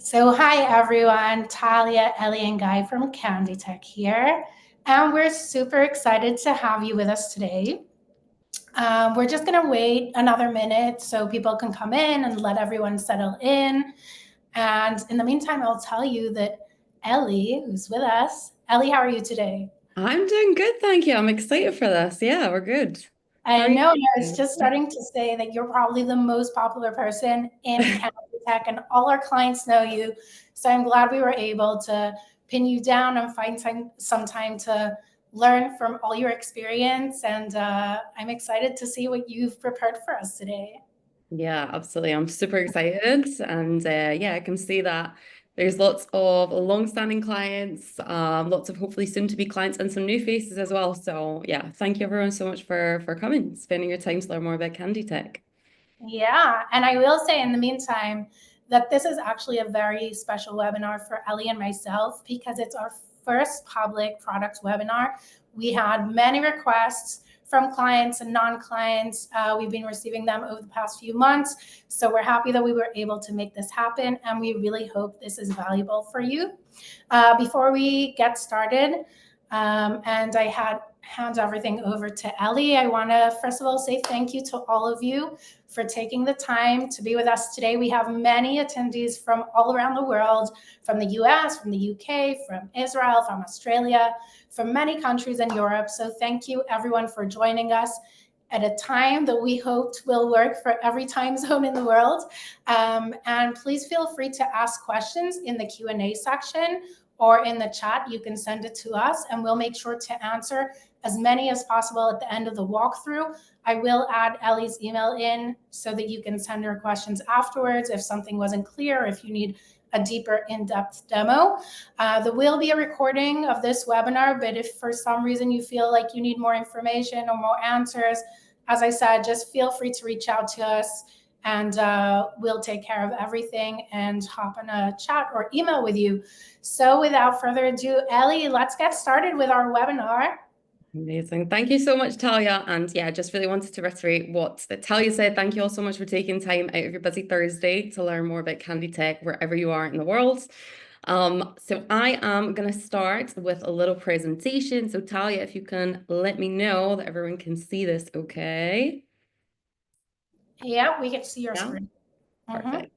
So hi everyone, Talia, Ellie, and Guy from Canditech here. And we're super excited to have you with us today. We're just gonna wait another minute so people can come in and let everyone settle in. And in the meantime, I'll tell you that Ellie, who's with us, Ellie, how are you today? I'm doing good, thank you. I'm excited for this. Yeah, we're good. How I are you know, and I was doing? just starting to say that you're probably the most popular person in Canditech, and all our clients know you. So I'm glad we were able to pin you down and find some time to learn from all your experience. And I'm excited to see what you've prepared for us today. Yeah, absolutely. I'm super excited. And yeah, I can see that there's lots of long-standing clients, lots of hopefully soon-to-be clients and some new faces as well. So yeah, thank you everyone so much for coming, spending your time to learn more about Candy Tech. Yeah, and I will say in the meantime that this is actually a very special webinar for Ellie and myself because it's our first public product webinar. We had many requests from clients and non-clients. We've been receiving them over the past few months. So we're happy that we were able to make this happen, and we really hope this is valuable for you. Before we get started, and I had hand everything over to Ellie, I want to first of all say thank you to all of you for taking the time to be with us today. We have many attendees from all around the world, from the US, from the UK, from Israel, from Australia, from many countries in Europe. So thank you everyone for joining us at a time that we hoped will work for every time zone in the world. And please feel free to ask questions in the Q&A section or in the chat. You can send it to us and we'll make sure to answer as many as possible at the end of the walkthrough. I will add Ellie's email in so that you can send her questions afterwards if something wasn't clear, if you need a deeper in-depth demo. There will be a recording of this webinar, but if for some reason you feel like you need more information or more answers, as I said, just feel free to reach out to us and we'll take care of everything and hop on a chat or email with you. So without further ado, Ellie, let's get started with our webinar. Amazing. Thank you so much, Talia. And yeah, just really wanted to reiterate what Talia said. Thank you all so much for taking time out of your busy Thursday to learn more about Candy Tech wherever you are in the world. So I am going to start with a little presentation. So Talia, if you can let me know that everyone can see this, okay? Yeah, we can see your Yeah, screen. Mm-hmm. perfect.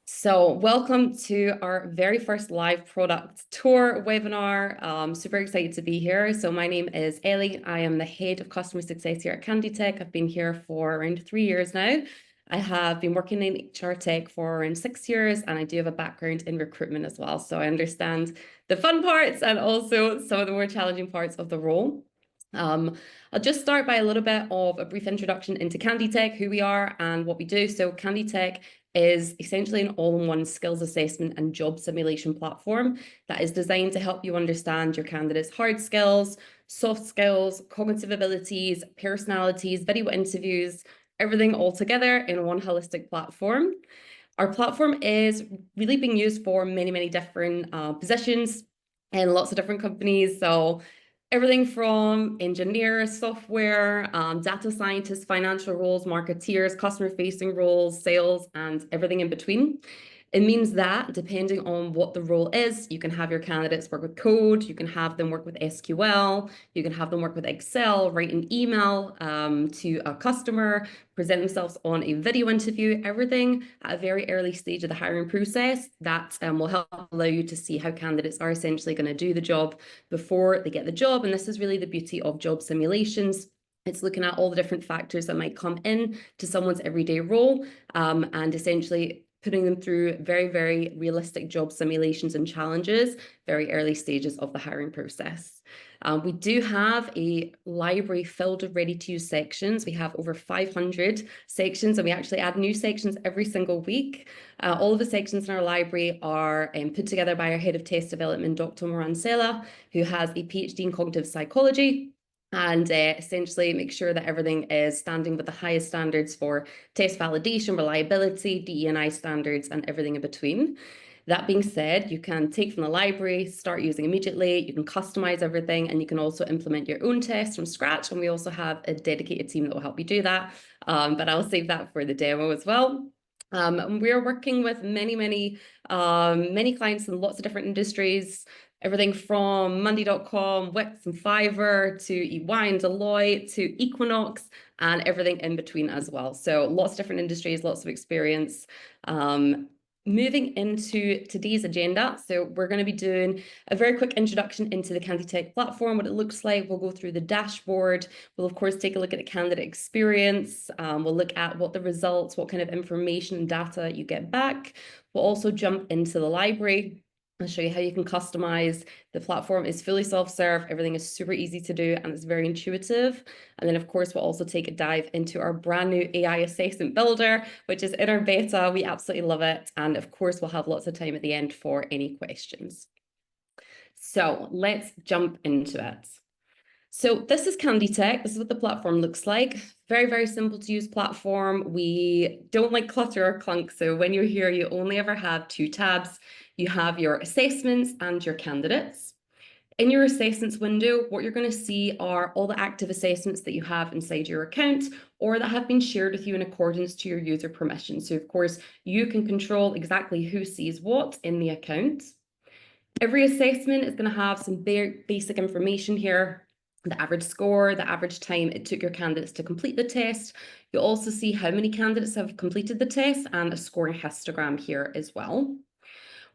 So welcome to our very first live product tour webinar. Super excited to be here. So my name is Ellie. I am the head of customer success here at Canditech. I've been here for around 3 years now. I have been working in HR tech for around 6 years, and I do have a background in recruitment as well. So I understand the fun parts and also some of the more challenging parts of the role. I'll just start by a little bit of a brief introduction into Canditech, who we are and what we do. So Canditech is essentially an all-in-one skills assessment and job simulation platform that is designed to help you understand your candidates' hard skills, soft skills, cognitive abilities, personalities, video interviews, everything all together in one holistic platform. Our platform is really being used for many, many different positions in lots of different companies. So everything from engineers, software, data scientists, financial roles, marketeers, customer-facing roles, sales, and everything in between. It means that depending on what the role is, you can have your candidates work with code, you can have them work with SQL, you can have them work with Excel, write an email to a customer, present themselves on a video interview, everything at a very early stage of the hiring process that will help allow you to see how candidates are essentially going to do the job before they get the job. And this is really the beauty of job simulations. It's looking at all the different factors that might come in to someone's everyday role and essentially putting them through very, very realistic job simulations and challenges, very early stages of the hiring process. We do have a library filled with ready-to-use sections. We have over 500 sections, and we actually add new sections every single week. All of the sections in our library are put together by our head of test development, Dr. Moran Sela, who has a PhD in cognitive psychology, and essentially make sure that everything is standing with the highest standards for test validation, reliability, DE&I standards, and everything in between. That being said, you can take from the library, start using immediately, you can customize everything, and you can also implement your own tests from scratch. And we also have a dedicated team that will help you do that. But I'll save that for the demo as well. And we're working with many clients in lots of different industries, everything from Monday.com, Wix, and Fiverr to EY and Deloitte to Equinox and everything in between as well. So lots of different industries, lots of experience. Moving into today's agenda, so we're going to be doing a very quick introduction into the Canditech platform, what it looks like. We'll go through the dashboard. We'll, of course, take a look at the candidate experience. We'll look at what the results, what kind of information and data you get back. We'll also jump into the library. I'll show you how you can customize. The platform is fully self-serve. Everything is super easy to do and it's very intuitive. And then, of course, we'll also take a dive into our brand new AI assessment builder, which is in our beta. We absolutely love it. And of course, we'll have lots of time at the end for any questions. So let's jump into it. So this is Canditech. This is what the platform looks like. Very simple to use platform. We don't like clutter or clunk. So when you're here, you only ever have 2 tabs. You have your assessments and your candidates. In your assessments window, what you're going to see are all the active assessments that you have inside your account or that have been shared with you in accordance to your user permissions. So of course, you can control exactly who sees what in the account. Every assessment is going to have some basic information here. The average score, the average time it took your candidates to complete the test. You'll also see how many candidates have completed the test and a scoring histogram here as well.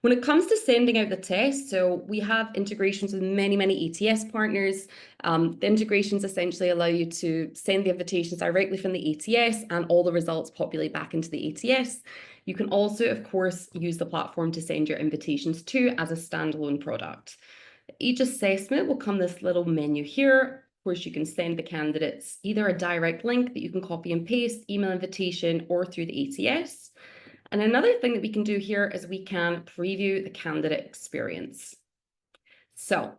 When it comes to sending out the test, so we have integrations with many ATS partners. The integrations essentially allow you to send the invitations directly from the ATS and all the results populate back into the ATS. You can also, of course, use the platform to send your invitations to as a standalone product. Each assessment will come this little menu here. Of course, you can send the candidates either a direct link that you can copy and paste, email invitation, or through the ATS. And another thing that we can do here is we can preview the candidate experience. So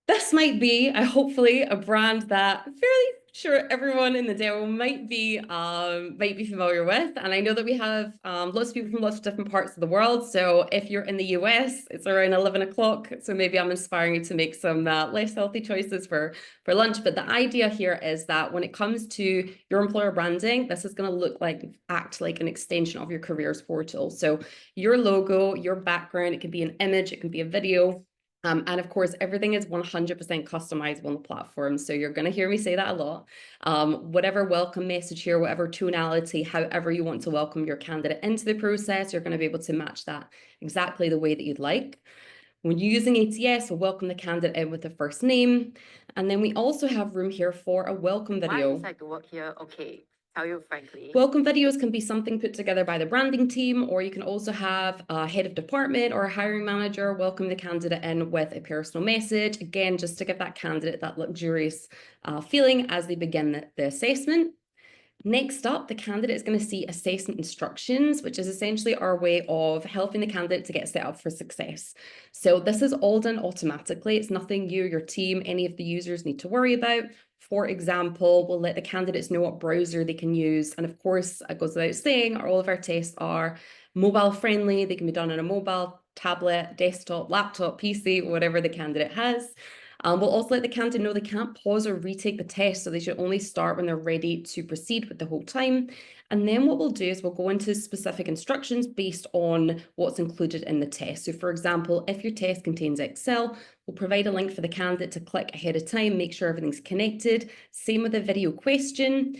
this might be, hopefully, a brand that fairly sure everyone in the demo might be familiar with. And I know that we have lots of people from lots of different parts of the world. So if you're in the US, it's around 11 o'clock. So maybe I'm inspiring you to make some less healthy choices for lunch. But the idea here is that when it comes to your employer branding, this is going to act like an extension of your careers portal. So your logo, your background, it can be an image, it can be a video. And of course, everything is 100% customizable on the platform. So you're going to hear me say that a lot. Whatever welcome message here, whatever tonality, however you want to welcome your candidate into the process, you're going to be able to match that exactly the way that you'd like. When you're using ATS, we'll welcome the candidate in with the first name. And then we also have room here for a welcome video. Why is like to work here? Okay. Tell you frankly. Welcome videos can be something put together by the branding team, or you can also have a head of department or a hiring manager welcome the candidate in with a personal message, again, just to give that candidate that luxurious feeling as they begin the assessment. Next up, the candidate is going to see assessment instructions, which is essentially our way of helping the candidate to get set up for success. So this is all done automatically. It's nothing you, your team, any of the users need to worry about. For example, we'll let the candidates know what browser they can use. And of course, it goes without saying, all of our tests are mobile friendly. They can be done on a mobile, tablet, desktop, laptop, PC, whatever the candidate has. We'll also let the candidate know they can't pause or retake the test, so they should only start when they're ready to proceed with the whole time. And then what we'll do is we'll go into specific instructions based on what's included in the test. So for example, if your test contains Excel, we'll provide a link for the candidate to click ahead of time, make sure everything's connected. Same with a video question.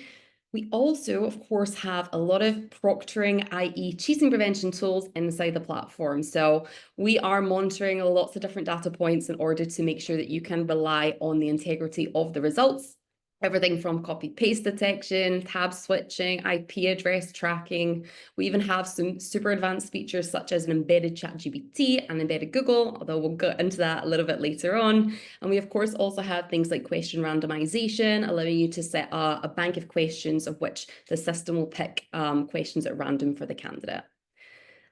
We also, of course, have a lot of proctoring, i.e. cheating prevention tools inside the platform. So we are monitoring lots of different data points in order to make sure that you can rely on the integrity of the results. Everything from copy-paste detection, tab switching, IP address tracking. We even have some super advanced features such as an embedded ChatGPT and embedded Google, although we'll get into that a little bit later on. And we, of course, also have things like question randomization, allowing you to set a bank of questions of which the system will pick questions at random for the candidate.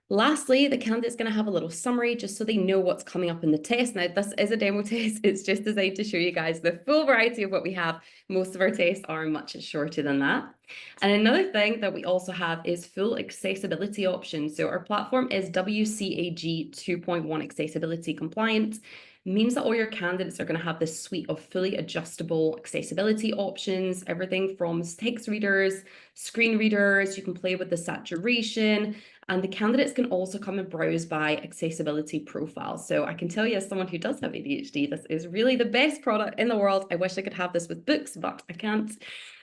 Lastly, the candidate's going to have a little summary just so they know what's coming up in the test. Now, this is a demo test. It's just designed to show you guys the full variety of what we have. Most of our tests are much shorter than that. And another thing that we also have is full accessibility options. So our platform is WCAG 2.1 accessibility compliant. means that all your candidates are going to have this suite of fully adjustable accessibility options, everything from text readers, screen readers. You can play with the saturation, and the candidates can also come and browse by accessibility profiles. So I can tell you, as someone who does have ADHD, this is really the best product in the world. I wish I could have this with books, but I can't.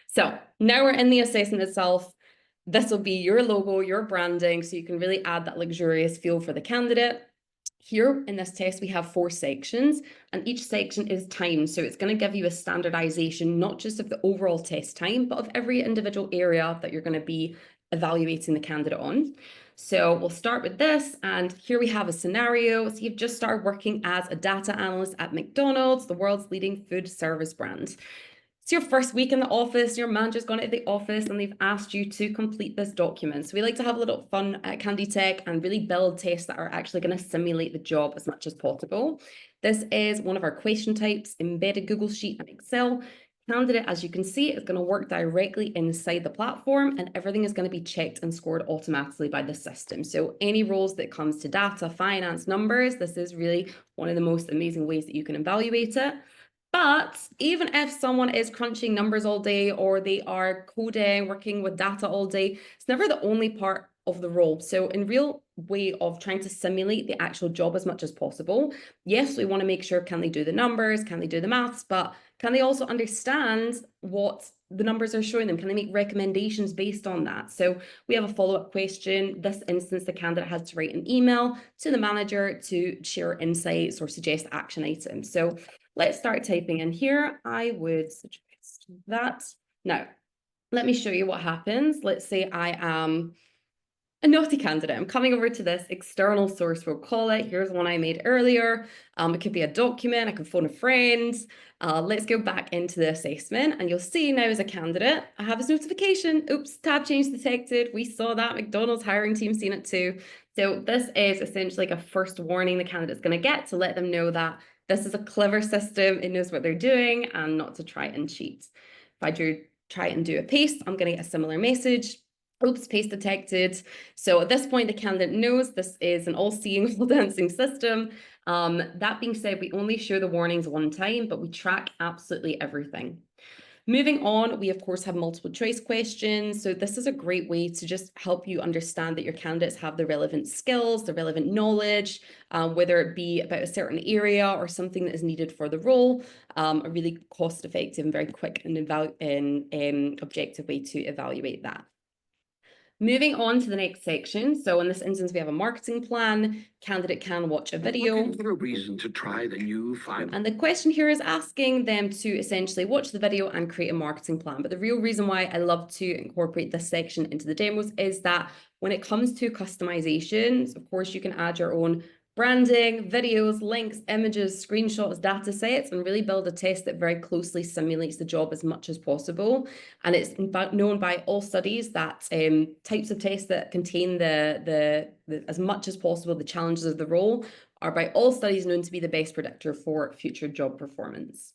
So now we're in the assessment itself. This will be your logo, your branding, so you can really add that luxurious feel for the candidate. Here in this test, we have 4 sections, and each section is timed. So it's going to give you a standardization, not just of the overall test time, but of every individual area that you're going to be evaluating the candidate on. So we'll start with this, and here we have a scenario. So you've just started working as a data analyst at McDonald's, the world's leading food service brand. It's your first week in the office, your manager's gone into the office and they've asked you to complete this document. So we like to have a little fun at Canditech and really build tests that are actually going to simulate the job as much as possible. This is one of our question types, embedded Google Sheet and Excel. Candidate, as you can see, is going to work directly inside the platform, and everything is going to be checked and scored automatically by the system. So any roles that comes to data, finance, numbers, this is really one of the most amazing ways that you can evaluate it. But even if someone is crunching numbers all day, or they are coding, working with data all day, it's never the only part of the role. So in real way of trying to simulate the actual job as much as possible, yes, we want to make sure, can they do the numbers? Can they do the maths? But can they also understand what the numbers are showing them? Can they make recommendations based on that? So we have a follow-up question. This instance, the candidate has to write an email to the manager to share insights or suggest action items. So let's start typing in here. I would suggest that. Now, let me show you what happens. Let's say I am a naughty candidate. I'm coming over to this external source, we'll call it. Here's one I made earlier. It could be a document, I could phone a friend. Let's go back into the assessment, and you'll see now as a candidate, I have this notification. Oops, tab change detected. We saw that, McDonald's hiring team seen it too. So this is essentially like a first warning the candidate's going to get to let them know that this is a clever system, it knows what they're doing, and not to try and cheat. If I try and do a paste, I'm going to get a similar message. Oops, paste detected. So at this point, the candidate knows this is an all-seeing, all-dancing system. That being said, we only show the warnings one time, but we track absolutely everything. Moving on, we of course have multiple choice questions. So this is a great way to just help you understand that your candidates have the relevant skills, the relevant knowledge, whether it be about a certain area or something that is needed for the role, a really cost-effective and very quick and objective way to evaluate that. Moving on to the next section. So in this instance, we have a marketing plan. Candidate can watch a video. Looking for a reason to try the new final. And the question here is asking them to essentially watch the video and create a marketing plan. But the real reason why I love to incorporate this section into the demos is that when it comes to customizations, of course, you can add your own branding, videos, links, images, screenshots, data sets, and really build a test that very closely simulates the job as much as possible. And it's known by all studies that types of tests that contain the as much as possible the challenges of the role are by all studies known to be the best predictor for future job performance.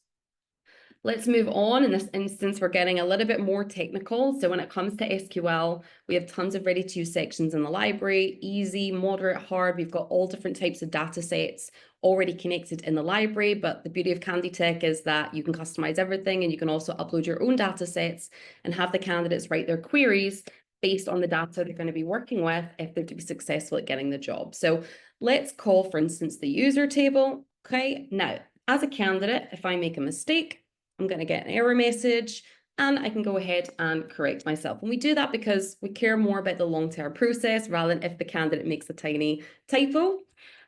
Let's move on. In this instance, we're getting a little bit more technical. So when it comes to SQL, we have tons of ready-to-use sections in the library, easy, moderate, hard. We've got all different types of data sets already connected in the library. But the beauty of Canditech is that you can customize everything, and you can also upload your own data sets and have the candidates write their queries based on the data they're going to be working with if they're to be successful at getting the job. So let's call, for instance, the user table. Okay, now, as a candidate, if I make a mistake, I'm going to get an error message, and I can go ahead and correct myself. And we do that because we care more about the long-term process rather than if the candidate makes a tiny typo.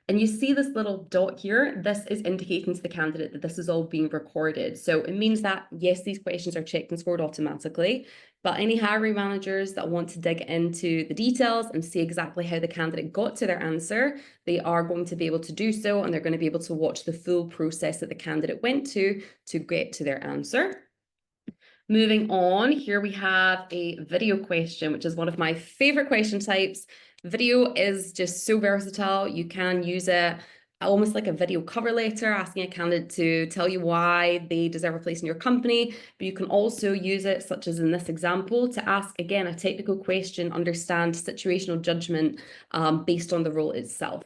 And you see this little dot here, this is indicating to the candidate that this is all being recorded. So it means that, yes, these questions are checked and scored automatically, but any hiring managers that want to dig into the details and see exactly how the candidate got to their answer, they are going to be able to do so, and they're going to be able to watch the full process that the candidate went to get to their answer. Moving on, here we have a video question, which is one of my favorite question types. Video is just so versatile. You can use it almost like a video cover letter, asking a candidate to tell you why they deserve a place in your company. But you can also use it, such as in this example, to ask, again, a technical question, understand situational judgment based on the role itself.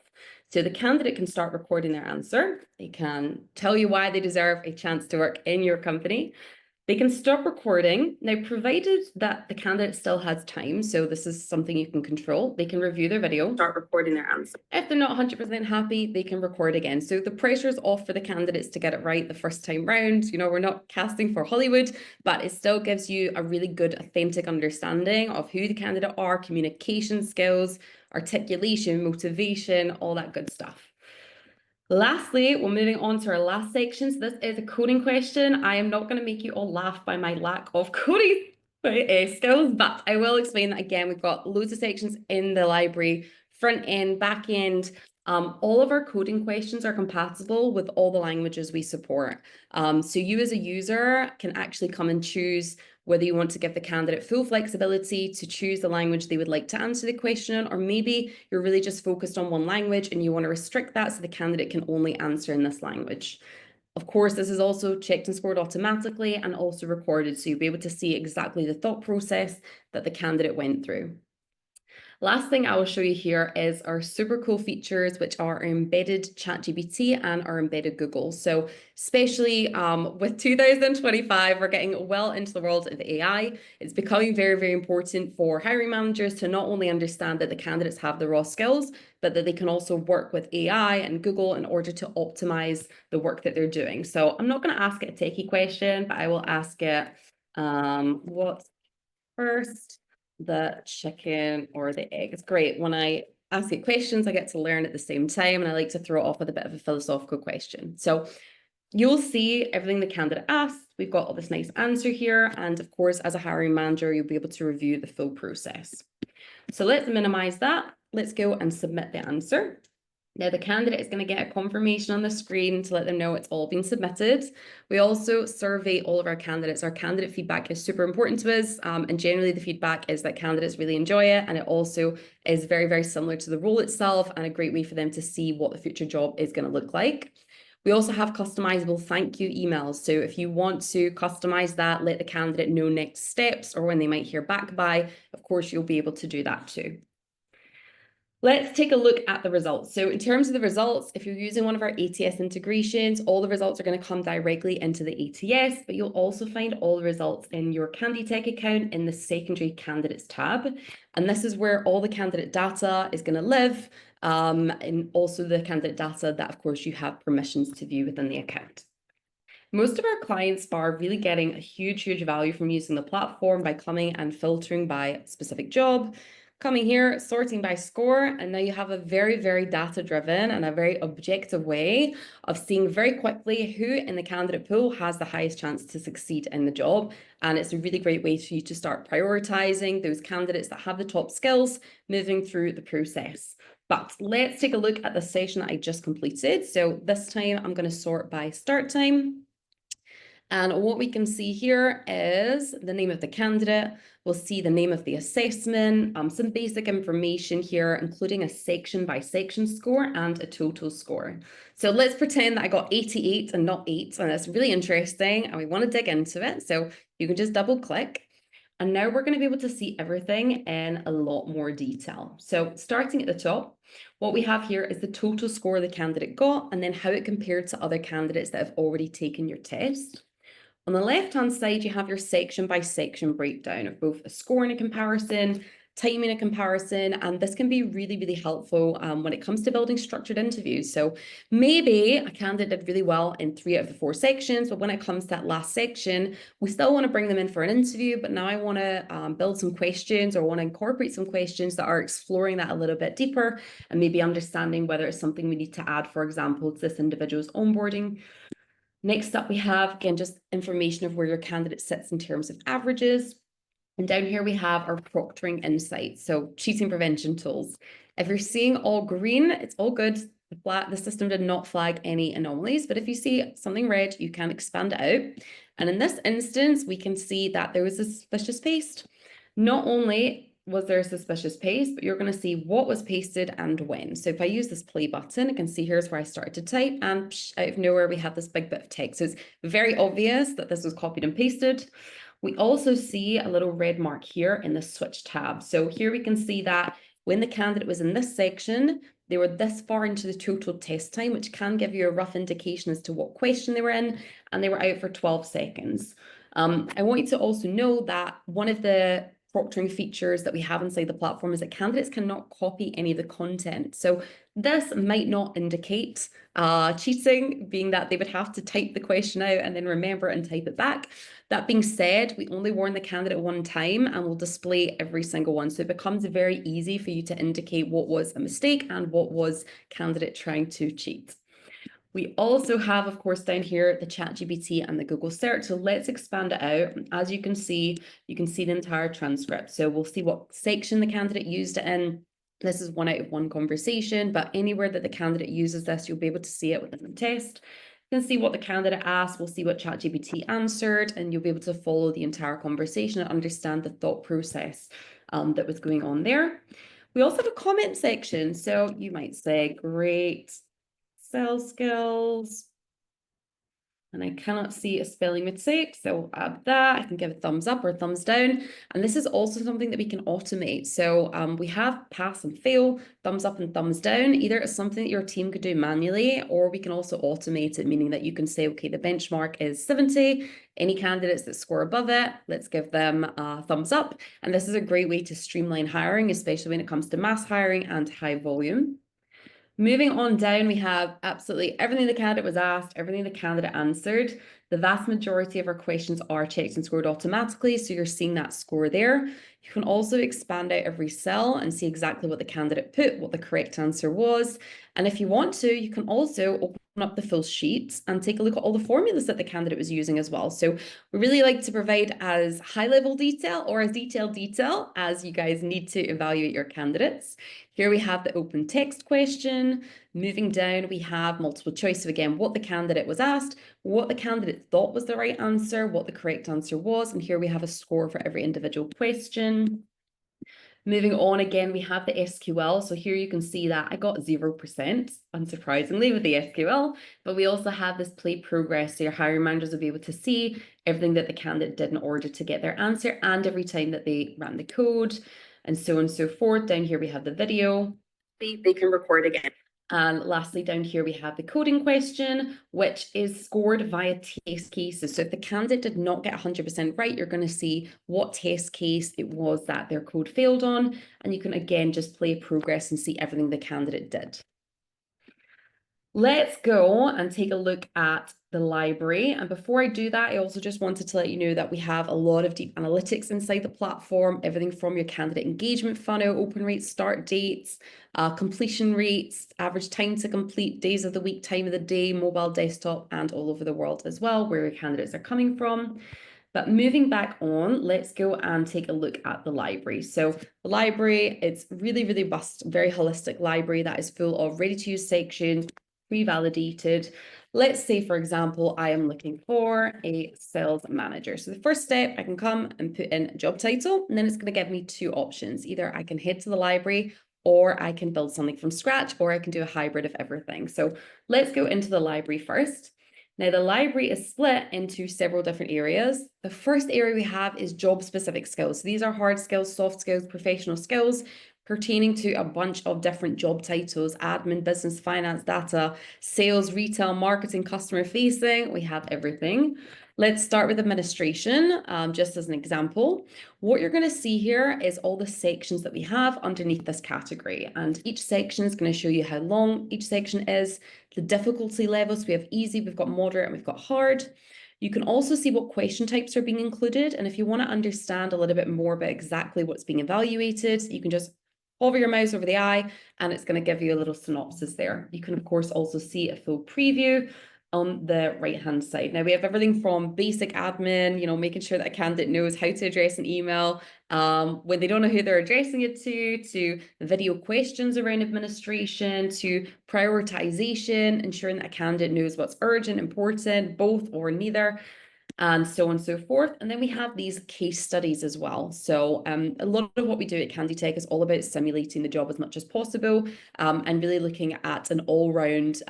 So the candidate can start recording their answer. They can tell you why they deserve a chance to work in your company. They can stop recording. Now, provided that the candidate still has time, so this is something you can control, they can review their video, start recording their answer. If they're not 100% happy, they can record again. So the pressure is off for the candidates to get it right the first time round. You know, we're not casting for Hollywood, but it still gives you a really good, authentic understanding of who the candidate are, communication skills, articulation, motivation, all that good stuff. Lastly, we're moving on to our last section. So this is a coding question. I am not going to make you all laugh by my lack of coding skills, but I will explain that again. We've got loads of sections in the library, front end, back end. All of our coding questions are compatible with all the languages we support. So you as a user can actually come and choose whether you want to give the candidate full flexibility to choose the language they would like to answer the question in, or maybe you're really just focused on one language and you want to restrict that so the candidate can only answer in this language. Of course, this is also checked and scored automatically and also recorded, so you'll be able to see exactly the thought process that the candidate went through. Last thing I will show you here is our super cool features, which are our embedded ChatGPT and our embedded Google. So especially with 2025, we're getting well into the world of AI. It's becoming very, very important for hiring managers to not only understand that the candidates have the raw skills, but that they can also work with AI and Google in order to optimize the work that they're doing. So I'm not going to ask it a techie question, but I will ask it, what's first, the chicken or the egg? It's great when I ask it questions, I get to learn at the same time, and I like to throw it off with a bit of a philosophical question. So you'll see everything the candidate asked. We've got all this nice answer here, and of course, as a hiring manager, you'll be able to review the full process. So let's minimize that. Let's go and submit the answer. Now, the candidate is going to get a confirmation on the screen to let them know it's all been submitted. We also survey all of our candidates. Our candidate feedback is super important to us. And generally, the feedback is that candidates really enjoy it. And it also is very, very similar to the role itself and a great way for them to see what the future job is going to look like. We also have customizable thank you emails. So if you want to customize that, let the candidate know next steps or when they might hear back by, of course, you'll be able to do that too. Let's take a look at the results. So in terms of the results, if you're using one of our ATS integrations, all the results are going to come directly into the ATS, but you'll also find all the results in your Canditech account in the secondary candidates tab. And this is where all the candidate data is going to live, and also the candidate data that, of course, you have permissions to view within the account. Most of our clients are really getting a huge, huge value from using the platform by coming and filtering by specific job, coming here, sorting by score, and now you have a very, very data-driven and a very objective way of seeing very quickly who in the candidate pool has the highest chance to succeed in the job. And it's a really great way for you to start prioritizing those candidates that have the top skills moving through the process. But let's take a look at the session that I just completed. So this time I'm going to sort by start time. And what we can see here is the name of the candidate. We'll see the name of the assessment, some basic information here, including a section by section score and a total score. So let's pretend that I got 88 and not 8, and that's really interesting, and we want to dig into it. So you can just double click. And now we're going to be able to see everything in a lot more detail. So starting at the top, what we have here is the total score the candidate got, and then how it compared to other candidates that have already taken your test. On the left-hand side, you have your section by section breakdown of both a score and a comparison, timing a comparison, and this can be really, really helpful when it comes to building structured interviews. So maybe a candidate did really well in 3 out of the 4 sections, but when it comes to that last section, we still want to bring them in for an interview, but now I want to build some questions or want to incorporate some questions that are exploring that a little bit deeper and maybe understanding whether it's something we need to add, for example, to this individual's onboarding. Next up, we have, again, just information of where your candidate sits in terms of averages. And down here, we have our proctoring insights, so cheating prevention tools. If you're seeing all green, it's all good. The system did not flag any anomalies, but if you see something red, you can expand it out. And in this instance, we can see that there was a suspicious paste. Not only was there a suspicious paste, but you're going to see what was pasted and when. So if I use this play button, I can see here's where I started to type, and out of nowhere we have this big bit of text. So it's very obvious that this was copied and pasted. We also see a little red mark here in the switch tab. So here we can see that when the candidate was in this section, They were this far into the total test time, which can give you a rough indication as to what question they were in, and they were out for 12 seconds. I want you to also know that one of the proctoring features that we have inside the platform is that candidates cannot copy any of the content. So this might not indicate cheating, being that they would have to type the question out and then remember it and type it back. That being said, we only warn the candidate one time and we'll display every single one. So it becomes very easy for you to indicate what was a mistake and what was candidate trying to cheat. We also have, of course, down here, the ChatGPT and the Google search. So let's expand it out. As you can see the entire transcript. So we'll see what section the candidate used it in. This is 1 out of 1 conversation, but anywhere that the candidate uses this, you'll be able to see it within the test. You can see what the candidate asked, we'll see what ChatGPT answered, and you'll be able to follow the entire conversation and understand the thought process that was going on there. We also have a comment section. So you might say, great Excel skills. And I cannot see a spelling mistake, so I'll add that. I can give a thumbs up or a thumbs down. And this is also something that we can automate. So we have pass and fail, thumbs up and thumbs down. Either it's something that your team could do manually, or we can also automate it, meaning that you can say, okay, the benchmark is 70. Any candidates that score above it, let's give them a thumbs up. And this is a great way to streamline hiring, especially when it comes to mass hiring and high volume. Moving on down, we have absolutely everything the candidate was asked, everything the candidate answered. The vast majority of our questions are checked and scored automatically, so you're seeing that score there. You can also expand out every cell and see exactly what the candidate put, what the correct answer was. And if you want to, you can also open up the full sheet and take a look at all the formulas that the candidate was using as well. So we really like to provide as high level detail or as detailed detail as you guys need to evaluate your candidates. Here we have the open text question. Moving down, we have multiple choice. So again, what the candidate was asked, what the candidate thought was the right answer, what the correct answer was. And here we have a score for every individual question. Moving on, again, we have the SQL. So here you can see that I got 0%, unsurprisingly, with the SQL, but we also have this play progress. So your hiring managers will be able to see everything that the candidate did in order to get their answer and every time that they ran the code and so on and so forth. Down here, we have the video. They can record again. And lastly, down here, we have the coding question, which is scored via test cases. So if the candidate did not get 100% right, you're going to see what test case it was that their code failed on. And you can, again, just play progress and see everything the candidate did. Let's go and take a look at the library. And before I do that, I also just wanted to let you know that we have a lot of deep analytics inside the platform, everything from your candidate engagement funnel, open rates, start dates, completion rates, average time to complete, days of the week, time of the day, mobile, desktop, and all over the world as well, where your candidates are coming from. But moving back on, let's go and take a look at the library. So the library, it's really, really robust, very holistic library that is full of ready-to-use sections, pre-validated. Let's say, for example, I am looking for a sales manager. So the first step, I can come and put in a job title, and then it's going to give me 2 options. Either I can head to the library, or I can build something from scratch, or I can do a hybrid of everything. So let's go into the library first. Now, the library is split into several different areas. The first area we have is job-specific skills. So these are hard skills, soft skills, professional skills pertaining to a bunch of different job titles: admin, business, finance, data, sales, retail, marketing, customer facing. We have everything. Let's start with administration, just as an example. What you're going to see here is all the sections that we have underneath this category. And each section is going to show you how long each section is, the difficulty levels. We have easy, we've got moderate, and we've got hard. You can also see what question types are being included. And if you want to understand a little bit more about exactly what's being evaluated, you can just hover your mouse over the eye and it's going to give you a little synopsis there. You can, of course, also see a full preview on the right-hand side. Now, we have everything from basic admin, making sure that a candidate knows how to address an email when they don't know who they're addressing it to video questions around administration, to prioritization, ensuring that a candidate knows what's urgent, important, both or neither, and so on and so forth. And then we have these case studies as well. So a lot of what we do at Canditech is all about simulating the job as much as possible and really looking at an all-round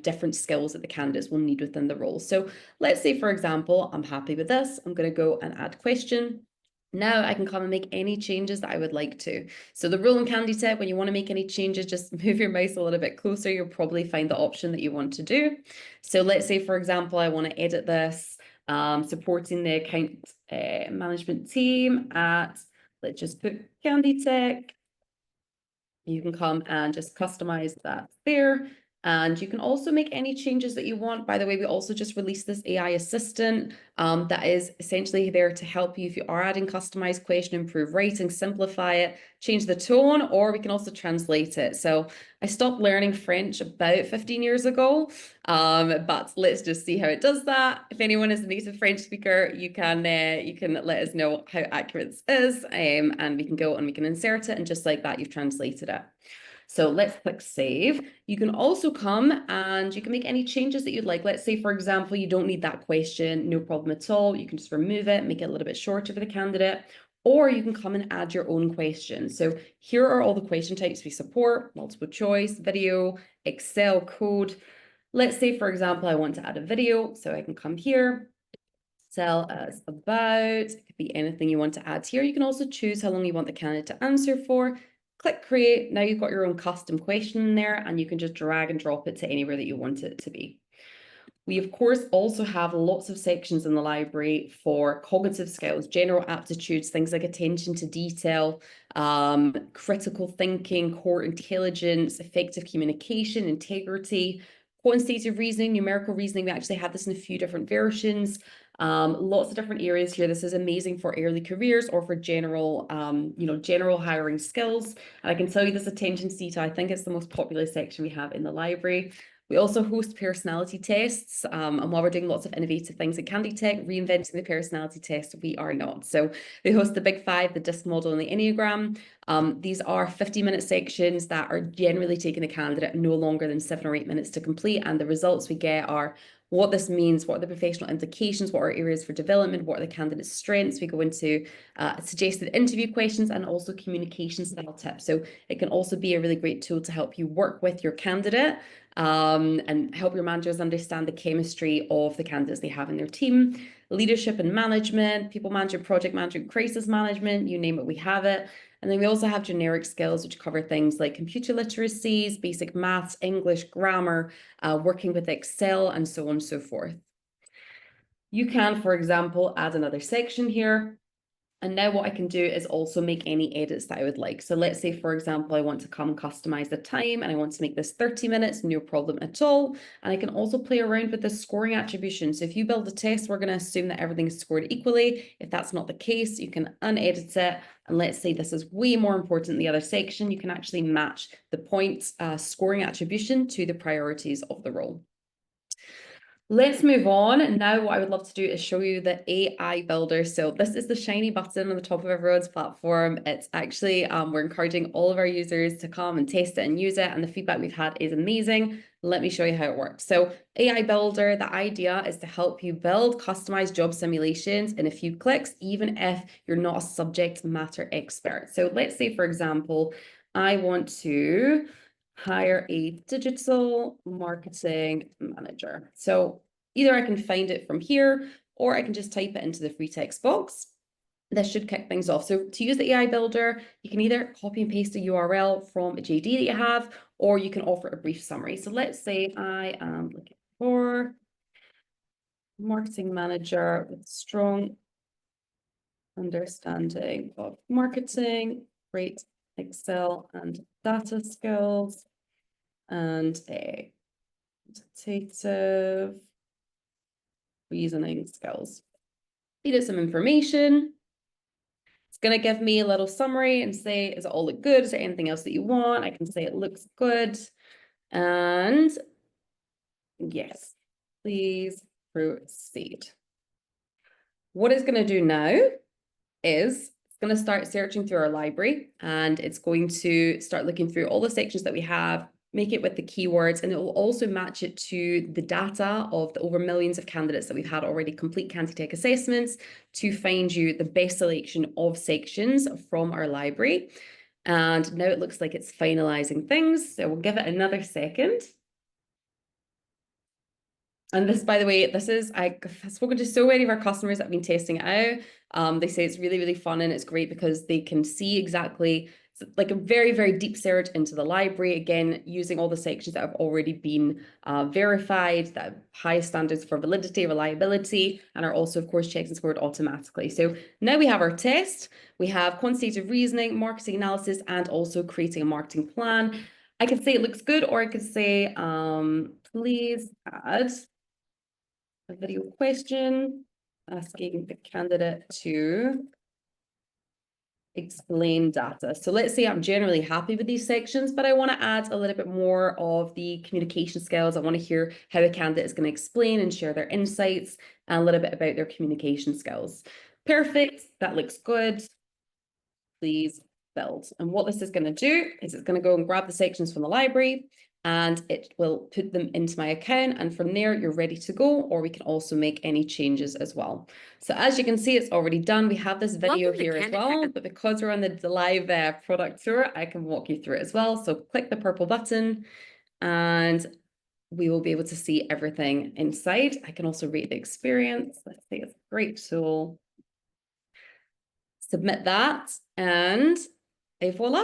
different skills that the candidates will need within the role. So let's say, for example, I'm happy with this. I'm going to go and add question. Now I can come and make any changes that I would like to. So the rule in Canditech, when you want to make any changes, just move your mouse a little bit closer. You'll probably find the option that you want to do. So let's say, for example, I want to edit this, supporting the account management team at, let's just put Canditech. You can come and just customize that there. And you can also make any changes that you want. By the way, we also just released this AI assistant that is essentially there to help you if you are adding customized question, improve writing, simplify it, change the tone, or we can also translate it. So I stopped learning French about 15 years ago, but let's just see how it does that. If anyone is a native French speaker, you can let us know how accurate this is, and we can go and we can insert it, and just like that, you've translated it. So let's click save. You can also come and you can make any changes that you'd like. Let's say, for example, you don't need that question, no problem at all. You can just remove it, make it a little bit shorter for the candidate, or you can come and add your own questions. So here are all the question types we support: multiple choice, video, Excel, code. Let's say, for example, I want to add a video. So I can come here, tell us about, it could be anything you want to add here. You can also choose how long you want the candidate to answer for. Click create. Now you've got your own custom question in there, and you can just drag and drop it to anywhere that you want it to be. We, of course, also have lots of sections in the library for cognitive skills, general aptitudes, things like attention to detail, critical thinking, core intelligence, effective communication, integrity, quantitative reasoning, numerical reasoning. We actually had this in a few different versions. Lots of different areas here. This is amazing for early careers or for general, general hiring skills. And I can tell you this attention to detail, I think it's the most popular section we have in the library. We also host personality tests, and while we're doing lots of innovative things at Canditech, reinventing the personality test, we are not. So we host the Big Five, the DISC model, and the Enneagram. These are 50-minute sections that are generally taking the candidate no longer than 7 or 8 minutes to complete, and the results we get are what this means, what are the professional implications, what are areas for development, what are the candidate's strengths. We go into suggested interview questions and also communication style tips. So it can also be a really great tool to help you work with your candidate and help your managers understand the chemistry of the candidates they have in their team. Leadership and management, people management, project management, crisis management, you name it, we have it. And then we also have generic skills, which cover things like computer literacies, basic maths, English, grammar, working with Excel, and so on and so forth. You can, for example, add another section here. And now what I can do is also make any edits that I would like. So let's say, for example, I want to come customize the time and I want to make this 30 minutes, no problem at all. And I can also play around with the scoring attribution. So if you build a test, we're going to assume that everything is scored equally. If that's not the case, you can unedit it. And let's say this is way more important than the other section. You can actually match the point scoring attribution to the priorities of the role. Let's move on. Now what I would love to do is show you the AI builder. So this is the shiny button on the top of everyone's platform. It's actually, we're encouraging all of our users to come and test it and use it. And the feedback we've had is amazing. Let me show you how it works. So AI builder, the idea is to help you build customized job simulations in a few clicks, even if you're not a subject matter expert. So let's say, for example, I want to hire a digital marketing manager. So either I can find it from here, or I can just type it into the free text box. This should kick things off. So to use the AI builder, you can either copy and paste a URL from a JD that you have, or you can offer a brief summary. So let's say I am looking for marketing manager with strong understanding of marketing, great Excel and data skills, and a quantitative reasoning skills. Feed it some information. It's going to give me a little summary and say, does it all look good? Is there anything else that you want? I can say it looks good. And yes, please proceed. What it's going to do now is it's going to start searching through our library, and it's going to start looking through all the sections that we have, make it with the keywords, and it will also match it to the data of the over millions of candidates that we've had already complete Canditech assessments to find you the best selection of sections from our library. And now it looks like it's finalizing things. So we'll give it another second. And this, by the way, I've spoken to so many of our customers that have been testing it out. They say it's really, really fun and it's great because they can see exactly, it's like a very, very deep search into the library, again, using all the sections that have already been verified, that have high standards for validity, reliability, and are also, of course, checked and scored automatically. So now we have our test, we have quantitative reasoning, marketing analysis, and also creating a marketing plan. I could say it looks good, or I could say, please add a video question asking the candidate to explain data. So let's say I'm generally happy with these sections, but I want to add a little bit more of the communication skills. I want to hear how a candidate is going to explain and share their insights and a little bit about their communication skills. Perfect. That looks good. Please build. And what this is going to do is it's going to go and grab the sections from the library and it will put them into my account. And from there, you're ready to go, or we can also make any changes as well. So as you can see, it's already done. We have this video here as well, but because we're on the live product tour, I can walk you through it as well. So click the purple button and we will be able to see everything inside. I can also rate the experience. Let's say it's a great tool. Submit that and voila,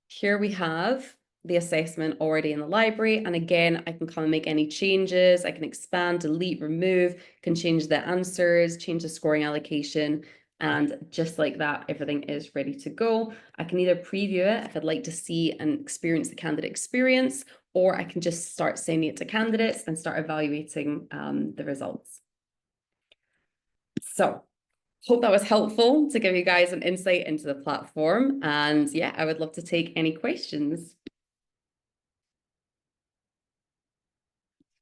here we have the assessment already in the library. And again, I can come and make any changes. I can expand, delete, remove, can change the answers, change the scoring allocation. And just like that, everything is ready to go. I can either preview it if I'd like to see and experience the candidate experience, or I can just start sending it to candidates and start evaluating the results. So hope that was helpful to give you guys an insight into the platform. And yeah, I would love to take any questions.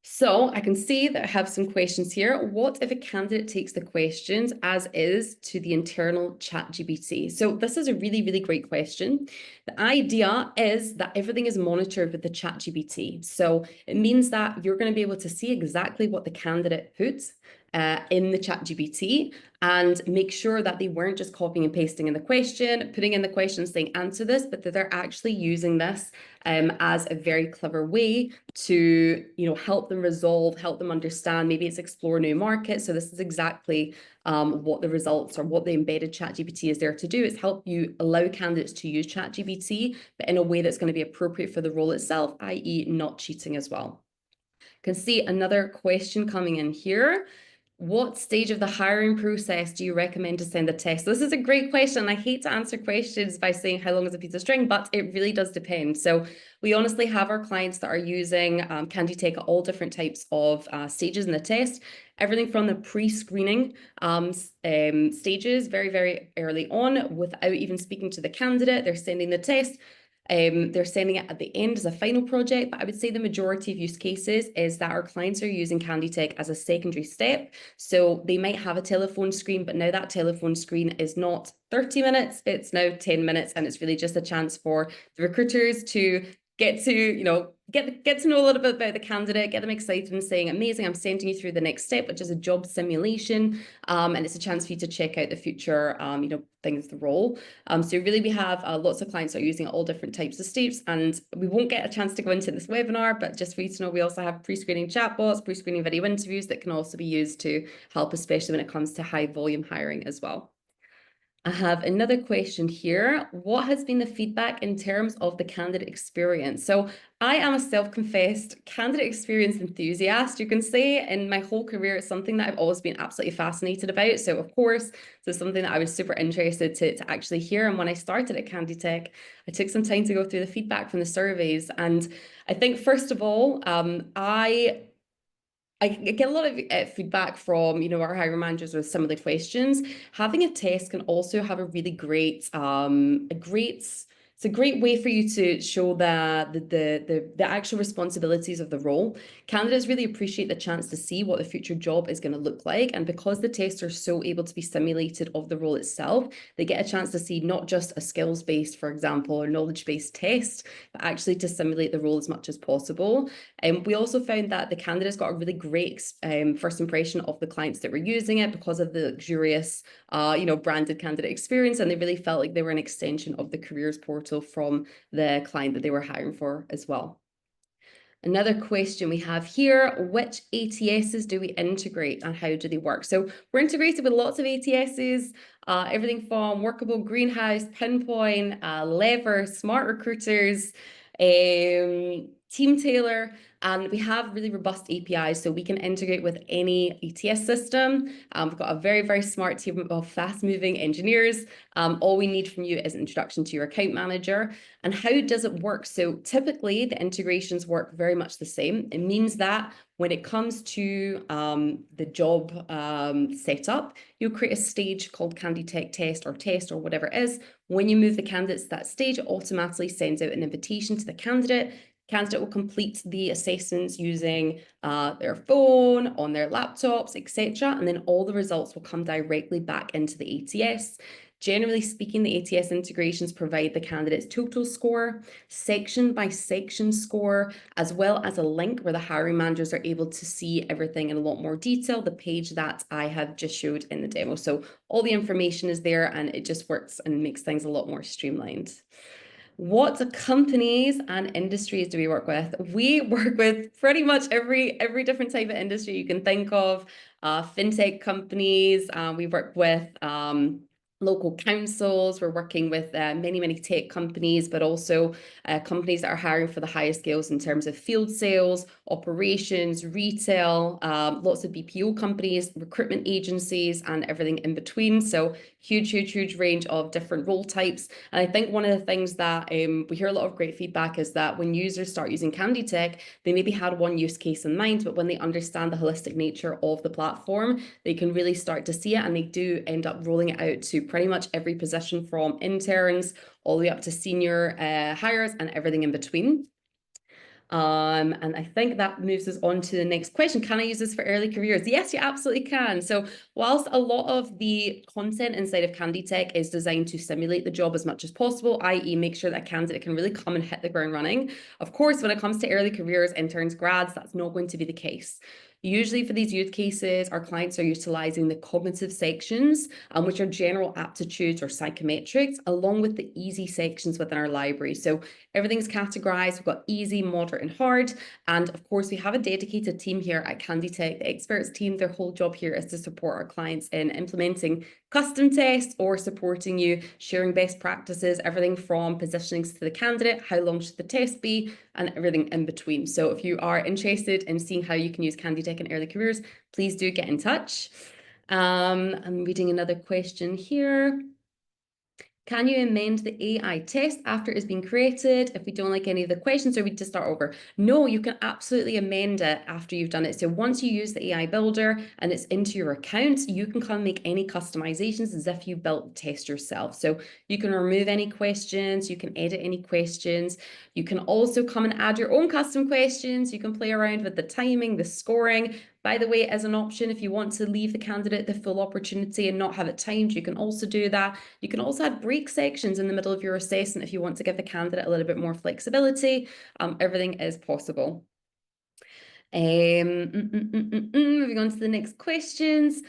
So I can see that I have some questions here. What if a candidate takes the questions as is to the internal ChatGPT? So this is a really, really great question. The idea is that everything is monitored with the ChatGPT. So it means that you're going to be able to see exactly what the candidate puts in the ChatGPT and make sure that they weren't just copying and pasting in the question, putting in the question saying answer this, but that they're actually using this as a very clever way to, help them resolve, help them understand. Maybe it's explore new markets. So this is exactly what the results or what the embedded ChatGPT is there to do. Is help you allow candidates to use ChatGPT, but in a way that's going to be appropriate for the role itself, i.e. not cheating as well. Can see another question coming in here. What stage of the hiring process do you recommend to send the test? This is a great question. I hate to answer questions by saying how long is a piece of string, but it really does depend. So we honestly have our clients that are using Canditech at all different types of stages in the test. Everything from the pre-screening stages, very, very early on, without even speaking to the candidate. They're sending the test. They're sending it at the end as a final project, but I would say the majority of use cases is that our clients are using Canditech as a secondary step. So they might have a telephone screen, but now that telephone screen is not 30 minutes, it's now 10 minutes, and it's really just a chance for the recruiters to get to know a little bit about the candidate, get them excited and saying, amazing, I'm sending you through the next step, which is a job simulation. And it's a chance for you to check out the future, things of the role. So really we have lots of clients that are using all different types of steps, and we won't get a chance to go into this webinar, but just for you to know, we also have pre-screening chatbots, pre-screening video interviews that can also be used to help, especially when it comes to high volume hiring as well. I have another question here. What has been the feedback in terms of the candidate experience? So I am a self-confessed candidate experience enthusiast. You can say in my whole career, it's something that I've always been absolutely fascinated about. So of course, this is something that I was super interested to actually hear. And when I started at Canditech, I took some time to go through the feedback from the surveys. And I think, first of all, I get a lot of feedback from, our hiring managers with some of the questions. Having a test can also have a really great, it's a great way for you to show the actual responsibilities of the role. Candidates really appreciate the chance to see what the future job is going to look like. And because the tests are so able to be simulated of the role itself, they get a chance to see not just a skills-based, for example, or knowledge-based test, but actually to simulate the role as much as possible. And we also found that the candidates got a really great first impression of the clients that were using it because of the luxurious, branded candidate experience. And they really felt like they were an extension of the careers portal from the client that they were hiring for as well. Another question we have here, which ATSs do we integrate and how do they work? So we're integrated with lots of ATSs, everything from Workable, Greenhouse, Pinpoint, Lever, Smart Recruiters, Teamtailor, and we have really robust APIs, so we can integrate with any ATS system. We've got a very, very smart team of fast-moving engineers. All we need from you is an introduction to your account manager. And how does it work? So typically, the integrations work very much the same. It means that when it comes to the job setup, you'll create a stage called Canditech test or whatever it is. When you move the candidates to that stage, it automatically sends out an invitation to the candidate. Candidate will complete the assessments using their phone, on their laptops, etc. And then all the results will come directly back into the ATS. Generally speaking, the ATS integrations provide the candidate's total score, section by section score, as well as a link where the hiring managers are able to see everything in a lot more detail, the page that I have just showed in the demo. So all the information is there and it just works and makes things a lot more streamlined. What companies and industries do we work with? We work with pretty much every different type of industry you can think of. Fintech companies, we work with local councils, we're working with many tech companies, but also companies that are hiring for the highest skills in terms of field sales, operations, retail, lots of BPO companies, recruitment agencies, and everything in between. So huge range of different role types. And I think one of the things that we hear a lot of great feedback is that when users start using Canditech, they maybe had one use case in mind, but when they understand the holistic nature of the platform, they can really start to see it, and they do end up rolling it out to pretty much every position from interns all the way up to senior hires and everything in between. And I think that moves us on to the next question. Can I use this for early careers? Yes, you absolutely can. So whilst a lot of the content inside of Canditech is designed to simulate the job as much as possible, i.e. make sure that a candidate can really come and hit the ground running, of course, when it comes to early careers, interns, grads, that's not going to be the case. Usually for these use cases, our clients are utilizing the cognitive sections, which are general aptitudes or psychometrics, along with the easy sections within our library. So everything's categorized. We've got easy, moderate, and hard. And of course, we have a dedicated team here at Canditech, the experts team. Their whole job here is to support our clients in implementing custom tests or supporting you, sharing best practices, everything from positionings to the candidate, how long should the test be, and everything in between. So if you are interested in seeing how you can use Canditech in early careers, please do get in touch. I'm reading another question here. Can you amend the AI test after it's been created if we don't like any of the questions, or we just start over? No, you can absolutely amend it after you've done it. So once you use the AI builder and it's into your account, you can come make any customizations as if you built the test yourself. So you can remove any questions, you can edit any questions. You can also come and add your own custom questions. You can play around with the timing, the scoring. By the way, as an option, if you want to leave the candidate the full opportunity and not have it timed, you can also do that. You can also add break sections in the middle of your assessment if you want to give the candidate a little bit more flexibility. Everything is possible. Moving on to the next questions.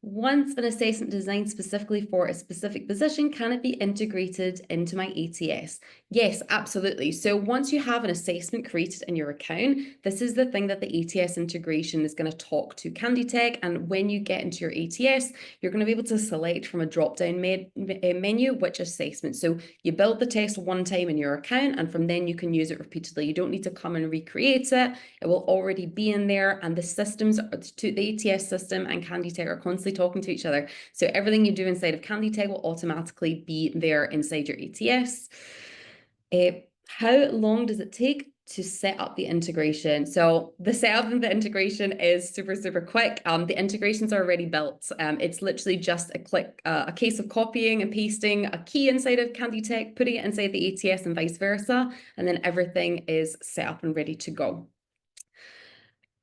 Once an assessment designed specifically for a specific position, can it be integrated into my ATS? Yes, absolutely. So once you have an assessment created in your account, this is the thing that the ATS integration is going to talk to Canditech. And when you get into your ATS, you're going to be able to select from a drop-down menu which assessment. So you build the test one time in your account, and from then you can use it repeatedly. You don't need to come and recreate it. It will already be in there, and the systems, the ATS system and Canditech are constantly talking to each other. So everything you do inside of Canditech will automatically be there inside your ATS. How long does it take to set up the integration? So the setup of the integration is super quick. The integrations are already built. It's literally just a case of copying and pasting a key inside of Canditech, putting it inside the ATS and vice versa, and then everything is set up and ready to go.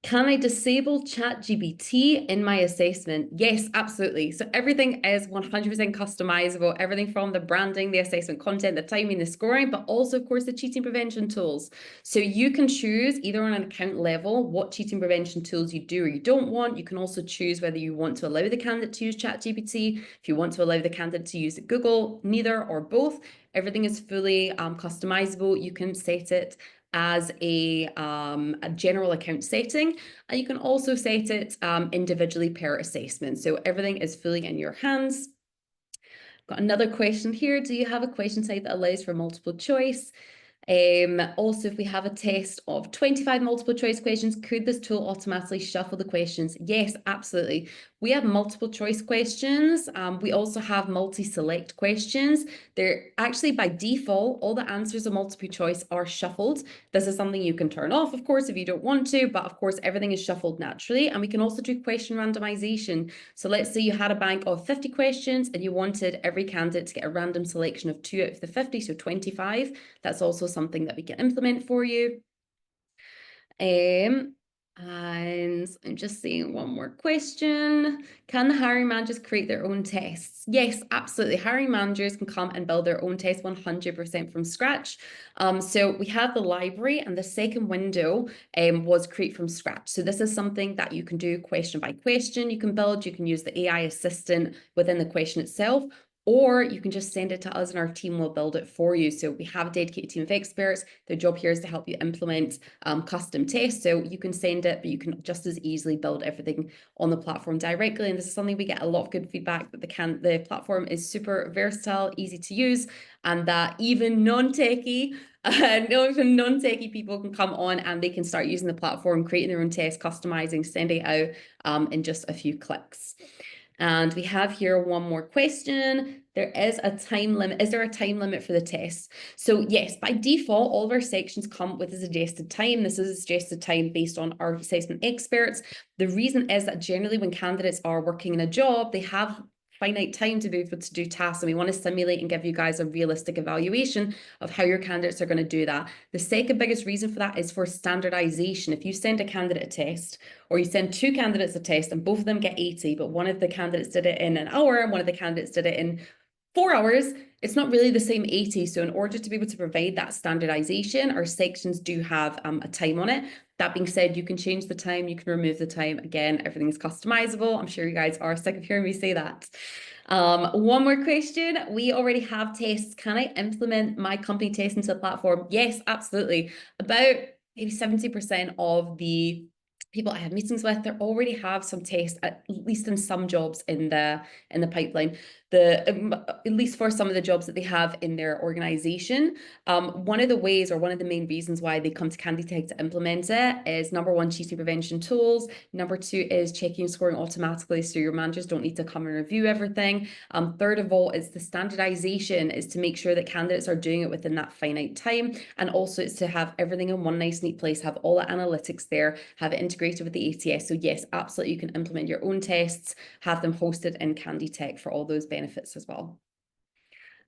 Can I disable ChatGPT in my assessment? Yes, absolutely. So everything is 100% customizable, everything from the branding, the assessment content, the timing, the scoring, but also, of course, the cheating prevention tools. So you can choose either on an account level what cheating prevention tools you do or you don't want. You can also choose whether you want to allow the candidate to use ChatGPT, if you want to allow the candidate to use Google, neither or both. Everything is fully customizable. You can set it as a general account setting, and you can also set it individually per assessment. So everything is fully in your hands. Got another question here. Do you have a question type that allows for multiple choice? Also, if we have a test of 25 multiple choice questions, could this tool automatically shuffle the questions? Yes, absolutely. We have multiple choice questions. We also have multi-select questions. They're actually by default, all the answers of multiple choice are shuffled. This is something you can turn off, of course, if you don't want to, but of course, everything is shuffled naturally. And we can also do question randomization. So let's say you had a bank of 50 questions and you wanted every candidate to get a random selection of 2 out of the 50, so 25. That's also something that we can implement for you. And I'm just seeing one more question. Can the hiring managers create their own tests? Yes, absolutely. Hiring managers can come and build their own tests 100% from scratch. So we have the library, and the second window was create from scratch. So this is something that you can do question by question. You can build, you can use the AI assistant within the question itself, or you can just send it to us and our team will build it for you. So we have a dedicated team of experts. Their job here is to help you implement custom tests. So you can send it, but you can just as easily build everything on the platform directly. And this is something we get a lot of good feedback that the platform is super versatile, easy to use, and that even non-techie people can come on and they can start using the platform, creating their own tests, customizing, sending it out in just a few clicks. And we have here one more question. There is a time limit. Is there a time limit for the test? So yes, by default, all of our sections come with a suggested time. This is a suggested time based on our assessment experts. The reason is that generally when candidates are working in a job, they have finite time to be able to do tasks, and we want to simulate and give you guys a realistic evaluation of how your candidates are going to do that. The second biggest reason for that is for standardization. If you send a candidate a test, or you send 2 candidates a test and both of them get 80, but one of the candidates did it in an hour and one of the candidates did it in 4 hours, it's not really the same 80. So in order to be able to provide that standardization, our sections do have a time on it. That being said, you can change the time, you can remove the time. Again, everything is customizable. I'm sure you guys are sick of hearing me say that. One more question. We already have tests. Can I implement my company test into the platform? Yes, absolutely. About maybe 70% of the people I have meetings with, they already have some tests, at least in some jobs in the pipeline. At least for some of the jobs that they have in their organization. One of the ways, or one of the main reasons why they come to Canditech to implement it is, number one, cheating prevention tools. Number 2 is checking and scoring automatically, so your managers don't need to come and review everything. Third of all is the standardization, is to make sure that candidates are doing it within that finite time. And also it's to have everything in one nice neat place, have all the analytics there, have it integrated with the ATS. So yes, absolutely, you can implement your own tests, have them hosted in Canditech for all those benefits as well.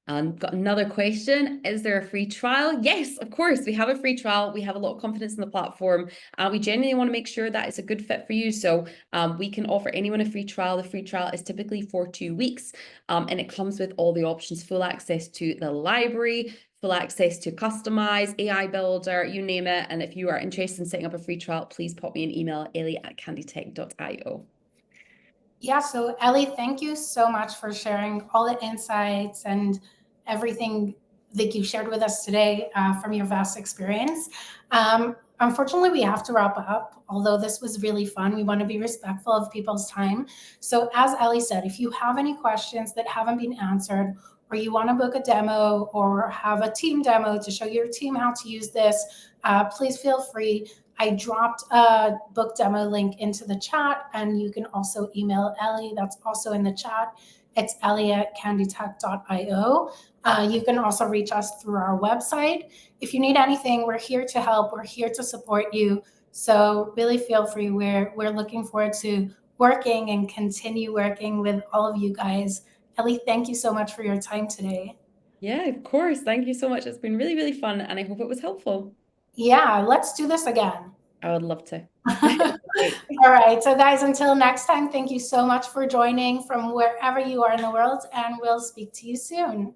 And got another question. Is there a free trial? Yes, of course, we have a free trial. We have a lot of confidence in the platform. We genuinely want to make sure that it's a good fit for you. So we can offer anyone a free trial. The free trial is typically for 2 weeks, and it comes with all the options: full access to the library, full access to customize, AI builder, you name it. And if you are interested in setting up a free trial, please pop me an email, ellie@canditech.io. Yeah, so Ellie, thank you so much for sharing all the insights and everything that you shared with us today from your vast experience. Unfortunately, we have to wrap up. Although this was really fun, we want to be respectful of people's time. So as Ellie said, if you have any questions that haven't been answered, or you want to book a demo or have a team demo to show your team how to use this, please feel free. I dropped a book demo link into the chat, and you can also email Ellie. That's also in the chat. It's ellie@canditech.io. You can also reach us through our website. If you need anything, we're here to help. We're here to support you. So really feel free. We're looking forward to working and continue working with all of you guys. Ellie, thank you so much for your time today. Yeah, of course. Thank you so much. It's been really, really fun, and I hope it was helpful. Yeah, let's do this again. I would love to. All right. So guys, until next time, thank you so much for joining from wherever you are in the world, and we'll speak to you soon.